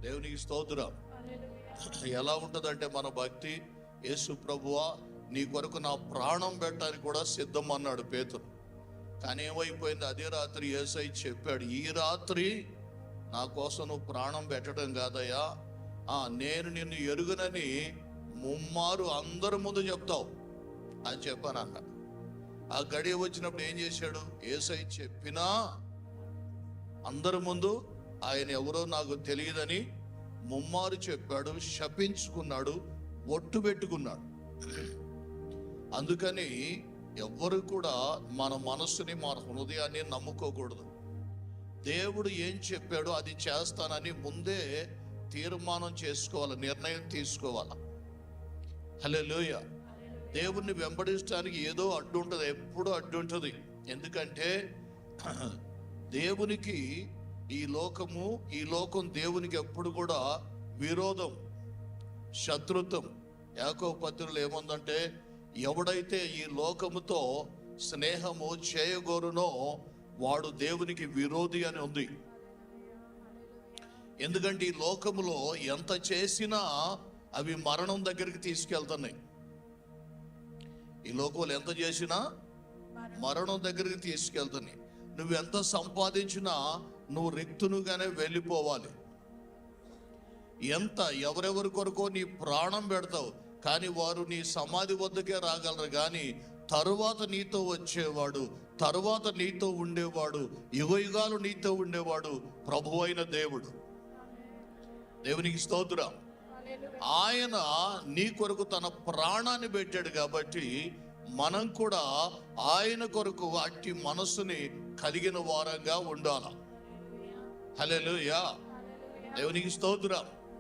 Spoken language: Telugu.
దేవునికి స్తోత్రం. ఎలా ఉంటుందంటే మన భక్తి, యేసు ప్రభువా నీ కొరకు నా ప్రాణం పెట్టడానికి కూడా సిద్ధం అన్నాడు పేతురు. కానీ ఏమైపోయింది, అదే రాత్రి యేసై చెప్పాడు, ఈ రాత్రి నా కోసం నువ్వు ప్రాణం పెట్టడం కాదయ్యా, నేను నిన్ను ఎరుగనని ముమ్మారు అందరి ముందు చెప్తావు అని చెప్పాను అన్నాడు. ఆ గడియ వచ్చినప్పుడు ఏం చేశాడు, యేసై చెప్పినా అందరి ముందు ఆయన ఎవరో నాకు తెలియదని ముమ్మారు చెప్పాడు, శపించుకున్నాడు, ఒట్టు పెట్టుకున్నాడు. అందుకని ఎవ్వరు కూడా మన మనస్సుని, మన హృదయాన్ని నమ్ముకోకూడదు. దేవుడు ఏం చెప్పాడో అది చేస్తానని ముందే తీర్మానం చేసుకోవాలి, నిర్ణయం తీసుకోవాలి. హల్లెలూయ. దేవుణ్ణి వెంబడించడానికి ఏదో అడ్డు ఉంటుంది, ఎప్పుడూ అడ్డు ఉంటుంది. ఎందుకంటే దేవునికి ఈ లోకం దేవునికి ఎప్పుడు కూడా విరోధం, శత్రుత్వం. యాకోబు పత్రికలో ఏముందంటే, ఎవడైతే ఈ లోకముతో స్నేహము చేయగోరునో వాడు దేవునికి విరోధి అని ఉంది. ఎందుకంటే ఈ లోకములో ఎంత చేసినా అవి మరణం దగ్గరికి తీసుకెళ్తున్నాయి. ఈ లోకంలో ఎంత చేసినా మరణం దగ్గరికి తీసుకెళ్తున్నాయి. నువ్వెంత సంపాదించినా నువ్వు రిక్తునుగానే వెళ్ళిపోవాలి. ఎవరెవరి కొరకో నీ ప్రాణం పెడతావు, కానీ వారు నీ సమాధి వద్దకే రాగలరు. కానీ తరువాత నీతో వచ్చేవాడు, తరువాత నీతో ఉండేవాడు, యుగయుగాలు నీతో ఉండేవాడు ప్రభు అయిన దేవుడు. దేవునికి స్తోత్రం. ఆయన నీ కొరకు తన ప్రాణాన్ని పెట్టాడు కాబట్టి మనం కూడా ఆయన కొరకు అట్టి మనస్సుని కలిగిన వారంగా ఉండాలి. హల్లెలూయా. దేవునికి స్తోత్రం.